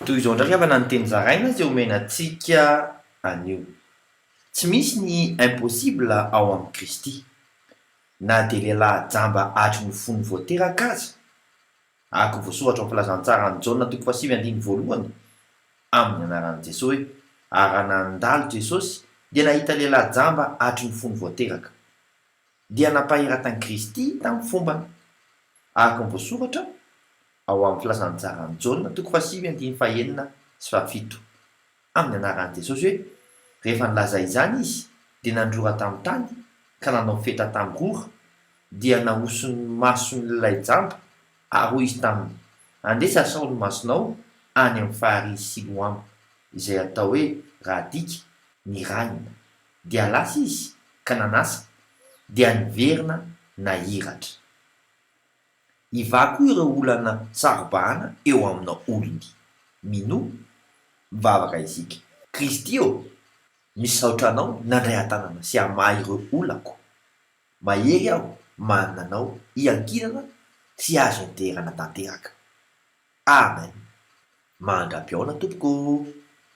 Toy izao ndraiky avana ny teny zaraina zay omenantsika anio. Tsy misy ny impossible ao amin'ny Kristy. Na dia lehilahy jamba hatry ny fony voateraka aza. Ako voasoratra amin'ny filazantsara ny Jaona 5:1 amin'ny anaran'i Jesosy hoe ary nandalo Jesosy dia nahita lehilahy jamba hatry ny fony voateraka. Dia nampaheratan Kristy tamin'ny fombany. Araka ny voasoratra ao amin'ny filazantsara ny Jaona 5:1-7 amin'ny anaran'i Jesosy hoe rehefa nilaza izany izy dia nandrora tamin'ny tany ka nanao feta tamin'ny rora dia nahosony mason'ilay jamba ary hoy izy taminy andesa sao ny masonao any amin'ny faharizy Siloamo izay atao hoe raha dika ny ranina dia lasa izy ka nanasa dia niverina nahiratra. Iva koa ireo olana sarobahana eo amina olony mino mivavaka isika. Kristy eo misaotra anao nandray an-tanana sy hamaha ireo olako. Mahery aho manana anao hiankinana sy azo enterana tanteraka. Amen. Mandra-piaona tompoko.